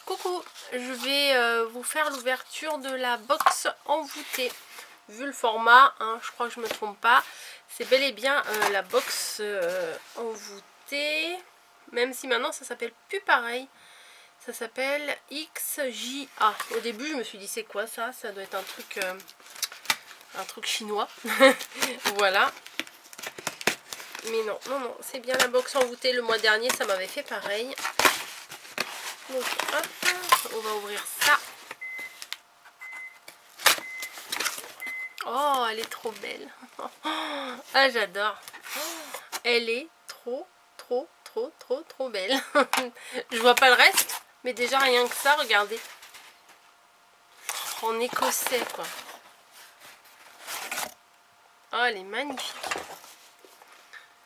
Coucou, je vais vous faire l'ouverture de la box envoûtée. Vu le format, hein, je crois que je ne me trompe pas, c'est bel et bien la box envoûtée. Même si maintenant ça s'appelle plus pareil. Ça s'appelle XJA. Au début je me suis dit c'est quoi ça? Ça doit être un truc chinois. Voilà. Mais non, non, non, c'est bien la box envoûtée. Le mois dernier ça m'avait fait pareil. Donc hop, on va ouvrir ça. Oh, elle est trop belle. Ah, j'adore. Elle est trop belle. Je vois pas le reste, mais déjà rien que ça, regardez. En écossais, quoi. Oh, elle est magnifique.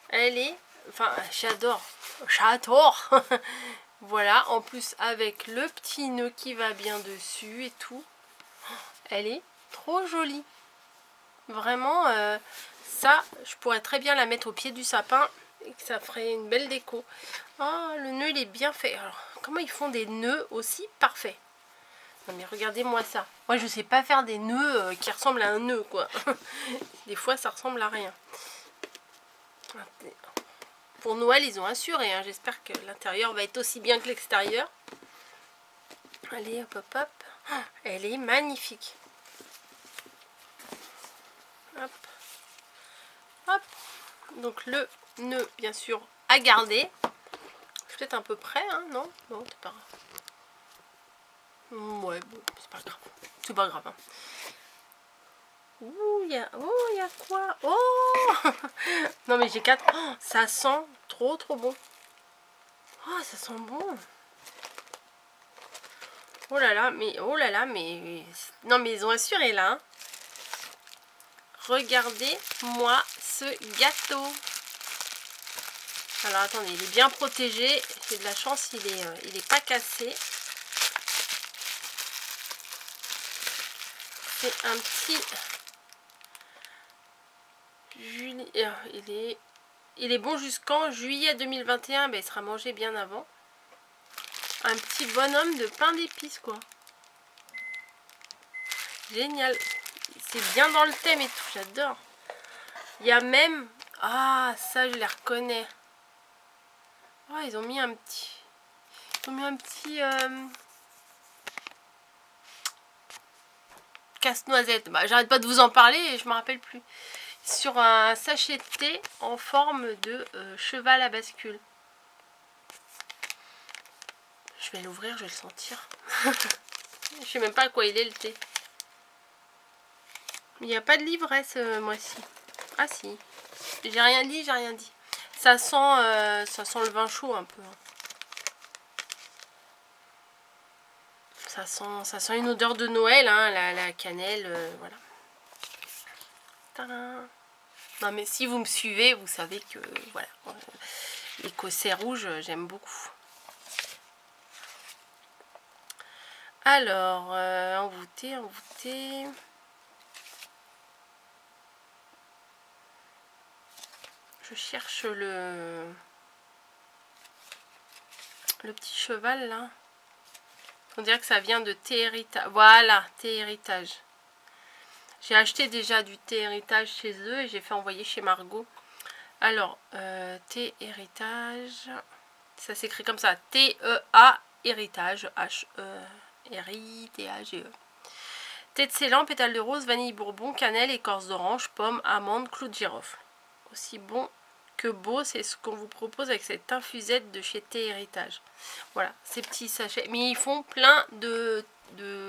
Elle est... Enfin, j'adore. J'adore. Voilà, en plus avec le petit nœud qui va bien dessus et tout. Elle est trop jolie. Vraiment, ça, je pourrais très bien la mettre au pied du sapin et que ça ferait une belle déco. Oh, le nœud, il est bien fait. Alors, comment ils font des nœuds aussi parfaits? Non mais regardez-moi ça. Moi, je sais pas faire des nœuds qui ressemblent à un nœud, quoi. Des fois, ça ressemble à rien. Pour Noël, ils ont assuré. Hein. J'espère que l'intérieur va être aussi bien que l'extérieur. Allez, hop, hop, hop. Oh, elle est magnifique. Hop. Hop. Donc le nœud, bien sûr, à garder. Peut-être un peu près, hein, non? Non, c'est pas grave. Ouais, bon, c'est pas grave. C'est pas grave. Hein. Ouh, il y a quoi? Oh non, mais j'ai 4. Oh, ça sent trop bon. Oh, ça sent bon. Oh là là, mais... Non, mais ils ont assuré, là. Hein. Regardez-moi ce gâteau. Alors, attendez, il est bien protégé. J'ai de la chance, il est pas cassé. C'est un petit... Il est bon jusqu'en juillet 2021, mais il sera mangé bien avant. Un petit bonhomme de pain d'épices, quoi. Génial. C'est bien dans le thème et tout, j'adore. Il y a même... Ah, ça, je les reconnais. Oh, ils ont mis un petit... casse-noisette. Bah, j'arrête pas de vous en parler et je me rappelle plus. Sur un sachet de thé en forme de cheval à bascule. Je vais l'ouvrir, je vais le sentir. Je sais même pas à quoi il est le thé. Il n'y a pas de livret ce mois-ci. Ah si. J'ai rien dit, j'ai rien dit. Ça sent le vin chaud un peu. Ça sent une odeur de Noël, hein, la cannelle, voilà. Tadam. Non mais si vous me suivez, vous savez que voilà, l'écossais rouge, j'aime beaucoup. Alors, envoûté. Je cherche le petit cheval là. On dirait que ça vient de thé héritage. Voilà, thé héritage. J'ai acheté déjà du thé héritage chez eux et j'ai fait envoyer chez Margot. Alors, thé héritage. Ça s'écrit comme ça. T-E-A héritage. H-E-R-I-T-A-G-E. Thé de Ceylan, pétales de rose, vanille bourbon, cannelle, écorce d'orange, pomme, amande, clou de girofle. Aussi bon que beau, c'est ce qu'on vous propose avec cette infusette de chez Thé Héritage. Voilà, ces petits sachets. Mais ils font plein de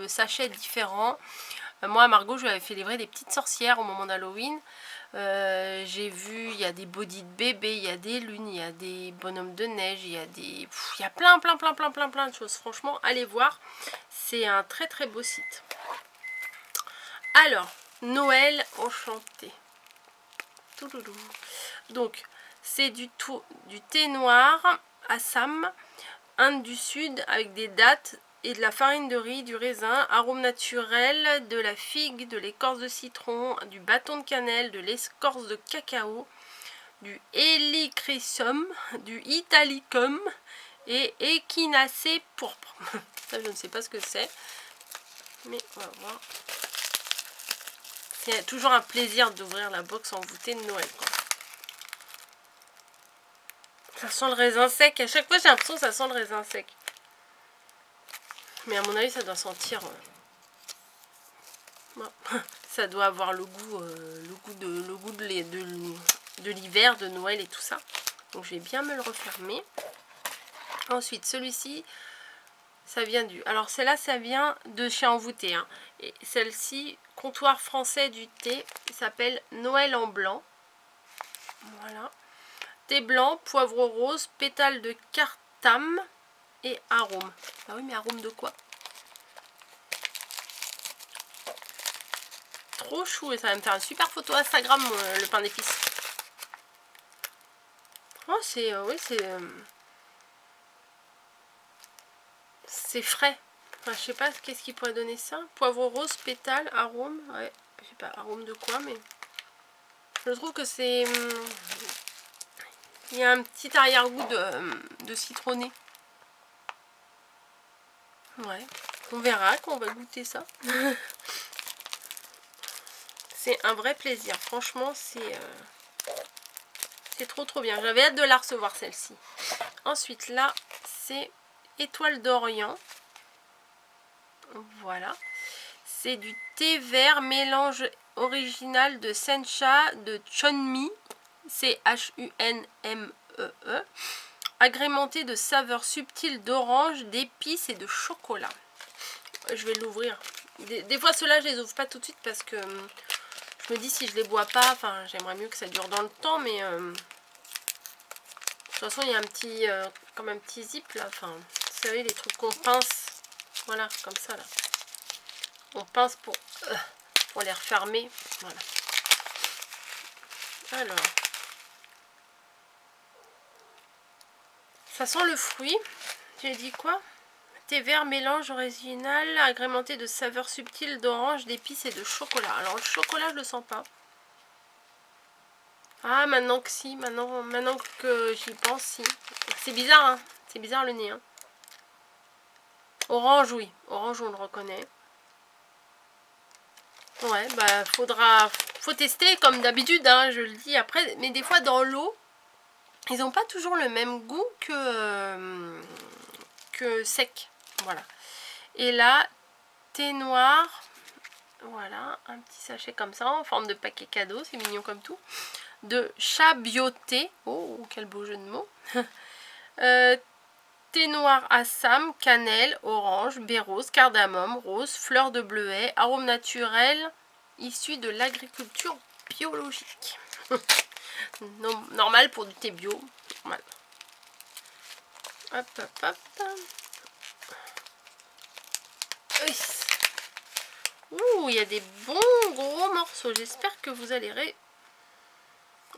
sachets différents. Moi, à Margot, je lui avais fait livrer des petites sorcières au moment d'Halloween. J'ai vu, il y a des bodys de bébés, il y a des lunes, il y a des bonhommes de neige, il y a des... il y a plein de choses. Franchement, allez voir. C'est un très beau site. Alors, Noël enchanté. Donc, c'est du thé noir, Assam, Inde du Sud, avec des dattes et de la farine de riz, du raisin, arôme naturel, de la figue, de l'écorce de citron, du bâton de cannelle, de l'écorce de cacao, du helichrysum, du italicum et échinacée pourpre. Ça, je ne sais pas ce que c'est, mais on va voir. C'est toujours un plaisir d'ouvrir la box envoûtée de Noël, quoi. Ça sent le raisin sec. À chaque fois, j'ai l'impression que ça sent le raisin sec. Mais à mon avis, ça doit sentir... Bon. Ça doit avoir le goût de l'hiver, de Noël et tout ça. Donc, je vais bien me le refermer. Ensuite, celui-ci, ça vient du... Alors, celle-là, ça vient de chez Envoûté. Hein. Et celle-ci, comptoir français du thé, s'appelle Noël en blanc. Voilà. Thé blanc, poivre rose, pétales de cartame et arôme. Ah oui, mais arôme de quoi? Trop chou, et ça va me faire une super photo Instagram, le pain d'épices. Oh, c'est... oui, c'est frais. Enfin, je sais pas qu'est-ce qui pourrait donner ça. Poivre rose, pétales, arôme. Ouais, je sais pas, arôme de quoi, mais... Je trouve que c'est... Il y a un petit arrière-goût de citronné. Ouais, on verra quand on va goûter ça. C'est un vrai plaisir. Franchement, c'est trop bien. J'avais hâte de la recevoir, celle-ci. Ensuite, là, c'est Étoile d'Orient. Voilà. C'est du thé vert mélange original de sencha, de chunmi, C-H-U-N-M-E-E, agrémenté de saveurs subtiles d'orange, d'épices et de chocolat. Je vais l'ouvrir. Des fois, ceux-là, je les ouvre pas tout de suite parce que je me dis si je les bois pas, enfin, j'aimerais mieux que ça dure dans le temps, mais de toute façon, il y a un petit, comme un petit zip là. Enfin, vous savez, les trucs qu'on pince, voilà, comme ça là. On pince pour les refermer. Voilà. Alors, ça sent le fruit. J'ai dit quoi? Thé vert mélange original agrémenté de saveurs subtiles d'orange, d'épices et de chocolat. Alors le chocolat, je le sens pas. Ah, maintenant que si, maintenant que j'y pense, si. C'est bizarre, hein. C'est bizarre le nez. Hein. Orange, oui. Orange, on le reconnaît. Ouais, bah faut tester comme d'habitude, hein, je le dis après. Mais des fois dans l'eau, ils n'ont pas toujours le même goût que sec. Voilà. Et là, thé noir. Voilà, un petit sachet comme ça, en forme de paquet cadeau, c'est mignon comme tout. De chabioté. Oh, quel beau jeu de mots. Thé noir Assam, cannelle, orange, baie rose, cardamome, rose, fleur de bleuet, arôme naturel, issu de l'agriculture biologique. Normal pour du thé bio. Normal. Hop, hop, hop. Ouh, il y a des bons gros morceaux. J'espère que vous allez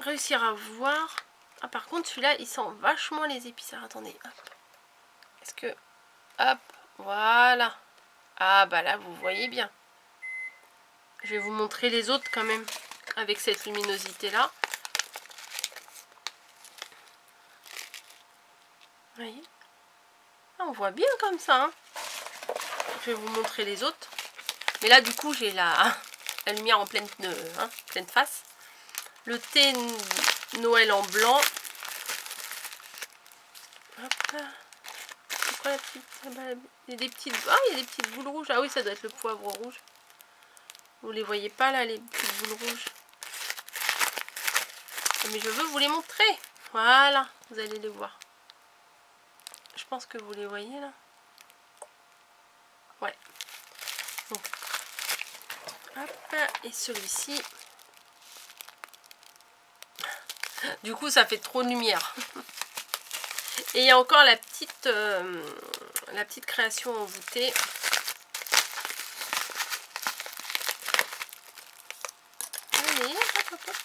réussir à voir. Ah, par contre, celui-là, il sent vachement les épices. Alors, attendez, hop. Est-ce que... Hop, voilà. Ah, bah là, vous voyez bien. Je vais vous montrer les autres quand même, avec cette luminosité-là. Vous voyez? Ah, on voit bien comme ça. Hein. Je vais vous montrer les autres. Mais là, du coup, j'ai la lumière en pleine face. Le thé Noël en blanc. Hop. C'est quoi la petite... Il y a des petites... Ah, il y a des petites boules rouges. Ah oui, ça doit être le poivre rouge. Vous les voyez pas là, les petites boules rouges. Mais je veux vous les montrer. Voilà, vous allez les voir. Je pense que vous les voyez là. Ouais. Donc, hop, et celui-ci. Du coup, ça fait trop de lumière. Et il y a encore la petite création envoûtée. Allez, hop, hop, hop.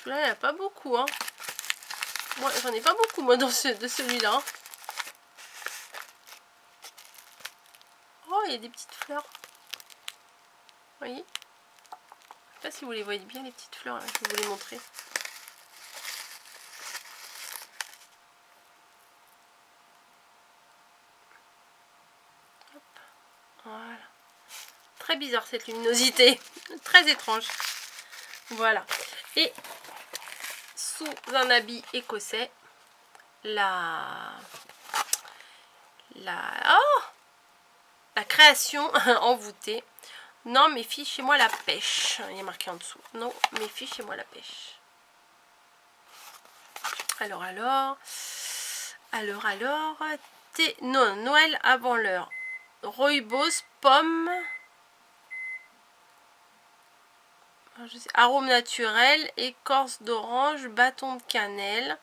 Là, il n'y a pas beaucoup. Hein. Moi, j'en ai pas beaucoup, moi, de celui-là. Oh, il y a des petites fleurs. Vous voyez? Je sais pas si vous les voyez bien, les petites fleurs. Là. Je vais vous les montrer. Voilà. Très bizarre cette luminosité. Très étrange. Voilà. Et sous un habit écossais, la création envoûtée. Non, mes filles, chez moi la pêche. Il y a marqué en dessous. Non, mes filles, chez moi la pêche. Alors. Non, Noël avant l'heure. Rooibos, pomme. Arôme naturel, écorce d'orange, bâton de cannelle,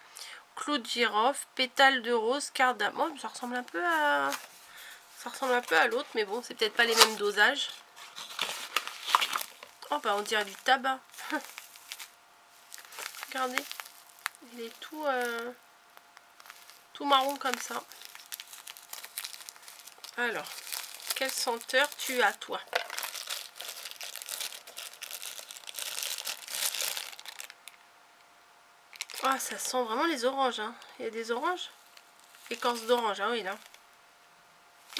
clou de girofle, pétale de rose, cardamome. Oh, ça ressemble un peu à l'autre, mais bon, c'est peut-être pas les mêmes dosages. Oh bah on dirait du tabac. Regardez, il est tout marron comme ça. Alors, quelle senteur tu as toi? Ah, ça sent vraiment les oranges, hein. Il y a des oranges. Écorce d'orange, ah oui là.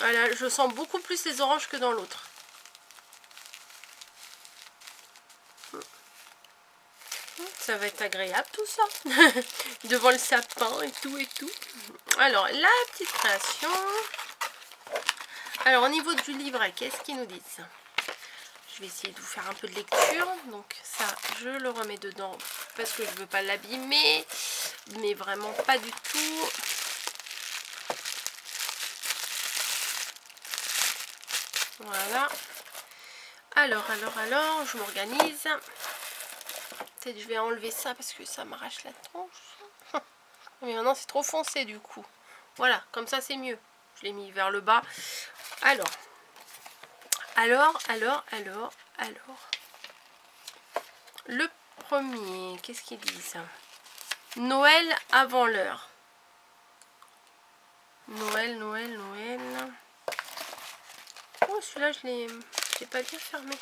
Ah là, je sens beaucoup plus les oranges que dans l'autre. Ça va être agréable tout ça. Devant le sapin et tout et tout. Alors, la petite création. Alors, au niveau du livret, qu'est-ce qu'ils nous disent? Je vais essayer de vous faire un peu de lecture. Donc ça, je le remets dedans parce que je ne veux pas l'abîmer. Mais vraiment pas du tout. Voilà. Alors, je m'organise. Peut-être je vais enlever ça parce que ça m'arrache la tronche. Mais maintenant c'est trop foncé du coup. Voilà, comme ça c'est mieux. Je l'ai mis vers le bas. Alors. Le premier, qu'est-ce qu'il dit ça? Noël avant l'heure. Noël. Oh, celui-là, je l'ai pas bien fermé.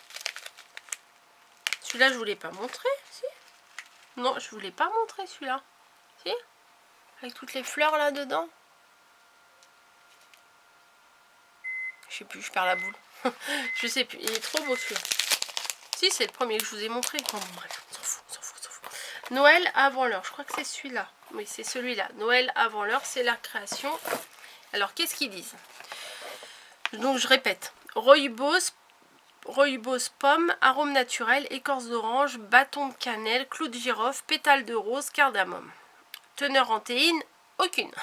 Celui-là, je vous l'ai pas montré, si? Non, je vous l'ai pas montré, celui-là. Si? Avec toutes les fleurs là dedans. Je sais plus, je perds la boule. Je sais plus, il est trop beau celui-là. Si, c'est le premier que je vous ai montré. Oh, bon, bref, on s'en fout. Noël avant l'heure, je crois que c'est celui-là. Oui, c'est celui-là. Noël avant l'heure, c'est la création. Alors, qu'est-ce qu'ils disent? Donc, je répète. Rooibos, pomme, arôme naturel, écorce d'orange, bâton de cannelle, clou de girofle, pétale de rose, cardamome. Teneur en théine, aucune.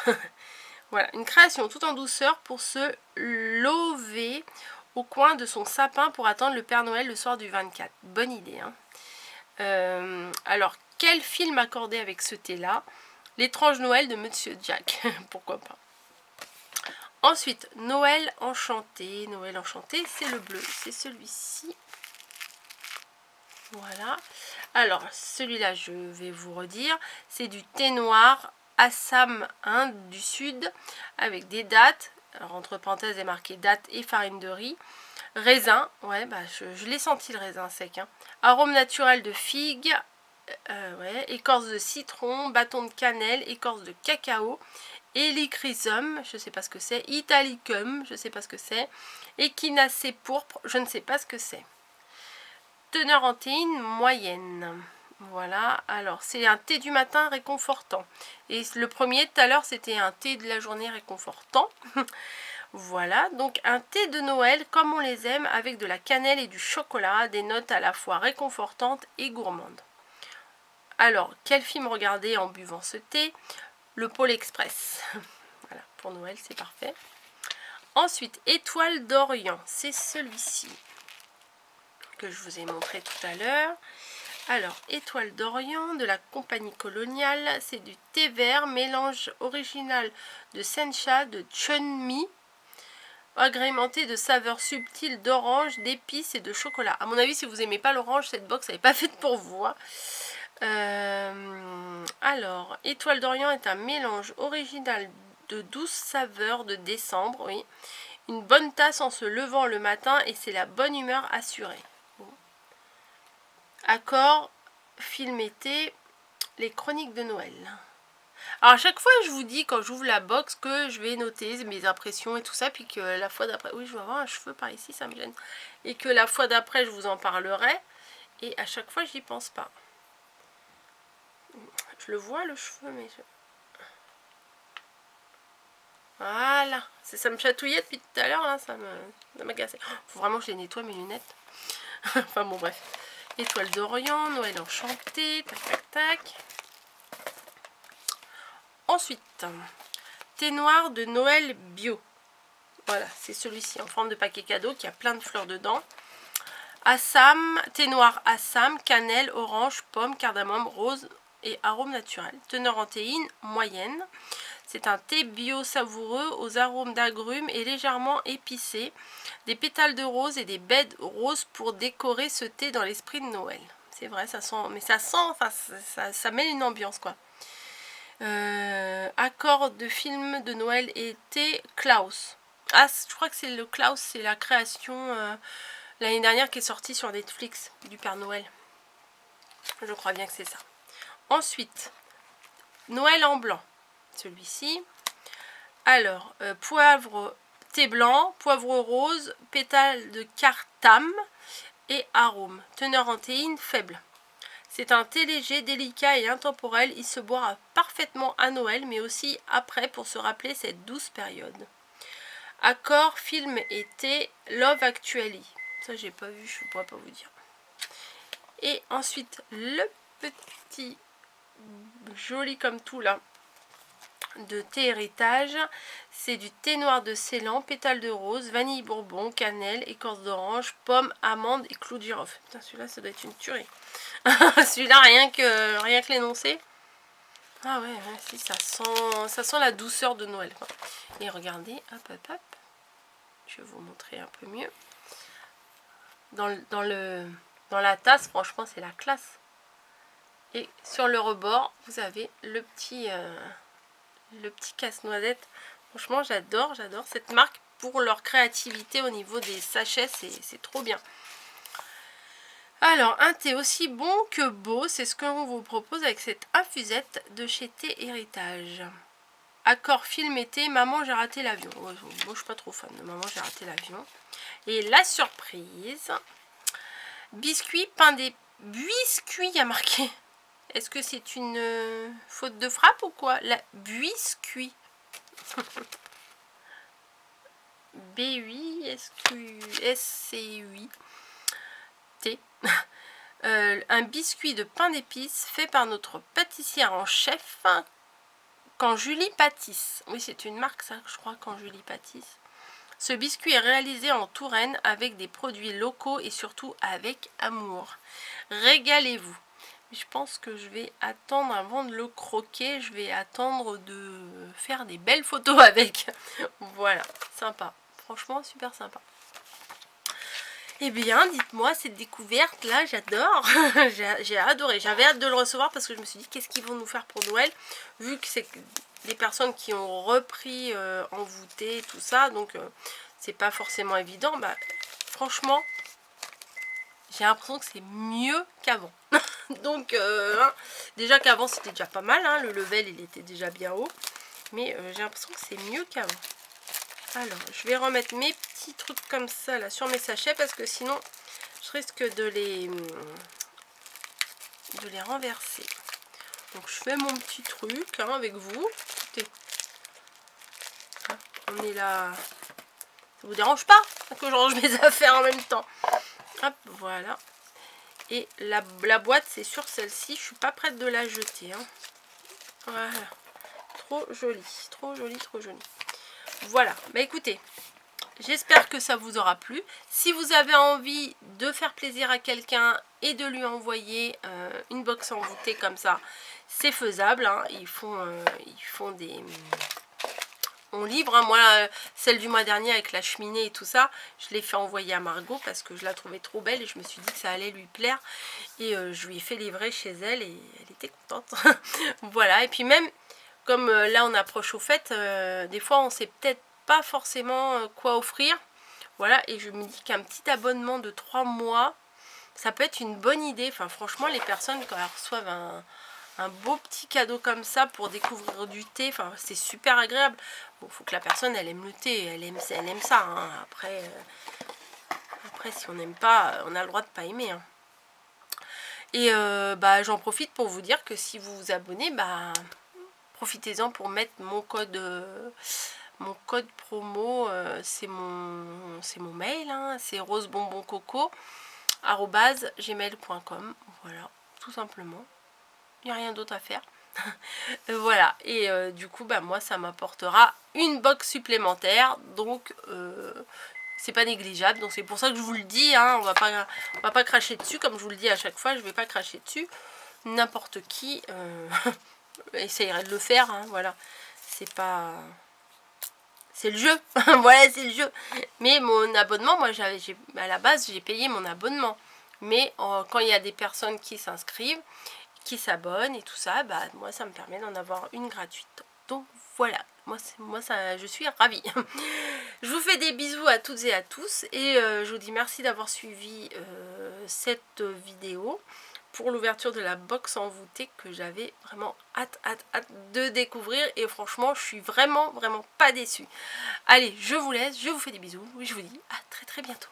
Voilà, une création tout en douceur pour se lever au coin de son sapin pour attendre le Père Noël le soir du 24. Bonne idée, hein. Alors, quel film accorder avec ce thé-là? L'étrange Noël de Monsieur Jack. Pourquoi pas. Ensuite, Noël enchanté. Noël enchanté, c'est le bleu. C'est celui-ci. Voilà. Alors, celui-là, je vais vous redire. C'est du thé noir Assam, Inde du Sud, avec des dattes. Alors, entre parenthèses, il est marqué dattes et farine de riz. Raisin, ouais, bah, je l'ai senti le raisin sec. Hein. Arôme naturel de figue, ouais, écorce de citron, bâton de cannelle, écorce de cacao, hélichrysum, je ne sais pas ce que c'est, italicum, je ne sais pas ce que c'est, échinacée pourpre, je ne sais pas ce que c'est. Teneur en théine moyenne. Voilà, alors c'est un thé du matin réconfortant. Et le premier tout à l'heure, c'était un thé de la journée réconfortant. Voilà, donc un thé de Noël comme on les aime, avec de la cannelle et du chocolat, des notes à la fois réconfortantes et gourmandes. Alors, quel film regarder en buvant ce thé? Le Pôle Express. Voilà, pour Noël, c'est parfait. Ensuite, Étoile d'Orient, c'est celui-ci que je vous ai montré tout à l'heure. Alors, Étoile d'Orient de la compagnie coloniale, c'est du thé vert, mélange original de sencha, de chunmi, agrémenté de saveurs subtiles d'orange, d'épices et de chocolat. À mon avis, si vous n'aimez pas l'orange, cette box n'est pas faite pour vous. Hein. Alors, Étoile d'Orient est un mélange original de 12 saveurs de décembre. Oui. Une bonne tasse en se levant le matin et c'est la bonne humeur assurée. Bon. Accord, film été, les chroniques de Noël. Alors à chaque fois je vous dis quand j'ouvre la box que je vais noter mes impressions et tout ça, puis que la fois d'après, oui je vais avoir un cheveu par ici, ça me gêne, et que la fois d'après je vous en parlerai, et à chaque fois j'y pense pas. Je le vois le cheveu, mais voilà, ça me chatouillait depuis tout à l'heure, là, ça m'agaçait. Faut vraiment que je les nettoie mes lunettes. Enfin bon bref. Étoile d'Orient, Noël enchanté, tac tac tac. Ensuite, thé noir de Noël bio. Voilà, c'est celui-ci en forme de paquet cadeau qui a plein de fleurs dedans. Assam, thé noir Assam, cannelle, orange, pomme, cardamome, rose et arôme naturel. Teneur en théine moyenne. C'est un thé bio savoureux aux arômes d'agrumes et légèrement épicé. Des pétales de rose et des baies roses pour décorer ce thé dans l'esprit de Noël. C'est vrai, ça sent, mais ça sent, enfin ça met une ambiance quoi. Accord de film de Noël et thé Klaus. Ah, je crois que c'est le Klaus, c'est la création l'année dernière qui est sortie sur Netflix du Père Noël. Je crois bien que c'est ça. Ensuite, Noël en blanc. Celui-ci. Alors, poivre, thé blanc, poivre rose, pétales de cartame et arôme. Teneur en théine faible. C'est un thé léger, délicat et intemporel. Il se boira parfaitement à Noël, mais aussi après pour se rappeler cette douce période. Accord, film et thé, Love Actually. Ça, j'ai pas vu, je ne pourrais pas vous dire. Et ensuite, le petit joli comme tout là de thé héritage, c'est du thé noir de Ceylan, pétales de rose, vanille bourbon, cannelle, écorce d'orange, pomme, amande et clou de girofle. Putain, celui-là ça doit être une tuerie. Celui-là rien que l'énoncé. Ah ouais, si ça sent la douceur de Noël quoi. Et regardez, hop hop hop, je vais vous montrer un peu mieux. Dans la tasse, franchement c'est la classe. Et sur le rebord vous avez le petit casse-noisette. Franchement j'adore cette marque pour leur créativité au niveau des sachets, c'est trop bien. Alors un thé aussi bon que beau, c'est ce qu'on vous propose avec cette infusette de chez Thé Héritage. Accord film été, maman j'ai raté l'avion. Moi je suis pas trop fan de maman j'ai raté l'avion. Et la surprise, biscuit pain des biscuits a marqué. Est-ce que c'est une faute de frappe ou quoi? La biscuit. B8, SC8, T. Un biscuit de pain d'épices fait par notre pâtissière en chef, Quand Julie Pâtisse. Oui, c'est une marque ça, je crois, Quand Julie Pâtisse. Ce biscuit est réalisé en Touraine avec des produits locaux et surtout avec amour. Régalez-vous. Je pense que je vais attendre avant de le croquer. Je vais attendre de faire des belles photos avec. Voilà, sympa. Franchement, super sympa. Eh bien, dites-moi, cette découverte là, j'adore. J'ai adoré. J'avais hâte de le recevoir parce que je me suis dit, qu'est-ce qu'ils vont nous faire pour Noël? Vu que c'est des personnes qui ont repris envoûté, tout ça. Donc, c'est pas forcément évident. Bah, franchement, j'ai l'impression que c'est mieux qu'avant. Donc, déjà qu'avant, c'était déjà pas mal. Hein, le level, il était déjà bien haut. Mais j'ai l'impression que c'est mieux qu'avant. Alors, je vais remettre mes petits trucs comme ça là sur mes sachets parce que sinon, je risque de les renverser. Donc, je fais mon petit truc hein, avec vous. Écoutez, on est là. Ça vous dérange pas que je range mes affaires en même temps? Hop, voilà. Et la boîte, c'est sur celle-ci. Je suis pas prête de la jeter. Hein. Voilà. Trop joli, trop joli, trop joli. Voilà, bah écoutez, j'espère que ça vous aura plu. Si vous avez envie de faire plaisir à quelqu'un et de lui envoyer une box envoûtée comme ça, c'est faisable. Hein. Ils font des... On livre, hein. Moi, celle du mois dernier avec la cheminée et tout ça, je l'ai fait envoyer à Margot parce que je la trouvais trop belle et je me suis dit que ça allait lui plaire. Et je lui ai fait livrer chez elle et elle était contente. Voilà, et puis même... Comme là on approche aux fêtes, des fois on sait peut-être pas forcément quoi offrir. Voilà, et je me dis qu'un petit abonnement de 3 mois, ça peut être une bonne idée. Enfin franchement les personnes quand elles reçoivent un beau petit cadeau comme ça pour découvrir du thé. Enfin, c'est super agréable. Bon, faut que la personne, elle aime le thé, elle aime ça. Hein. Après, si on n'aime pas, on a le droit de pas aimer. Hein. Et bah, j'en profite pour vous dire que si vous vous abonnez, bah, profitez-en pour mettre mon code promo. C'est mon mail, hein, c'est rosebonboncoco@gmail.com. Voilà, tout simplement. Il n'y a rien d'autre à faire. Voilà, et du coup, bah, moi, ça m'apportera une box supplémentaire. Donc, c'est pas négligeable. Donc, c'est pour ça que je vous le dis. Hein, on va pas cracher dessus. Comme je vous le dis à chaque fois, je vais pas cracher dessus. N'importe qui essayerait de le faire. Hein, voilà, c'est pas... C'est le jeu. Voilà, c'est le jeu. Mais mon abonnement, moi, à la base, j'ai payé mon abonnement. Mais quand il y a des personnes qui s'inscrivent, qui s'abonnent et tout ça, bah moi ça me permet d'en avoir une gratuite. Donc voilà, moi ça, je suis ravie. Je vous fais des bisous à toutes et à tous et je vous dis merci d'avoir suivi cette vidéo pour l'ouverture de la box envoûtée que j'avais vraiment hâte de découvrir, et franchement je suis vraiment pas déçue. Allez, je vous laisse, je vous fais des bisous et je vous dis à très bientôt.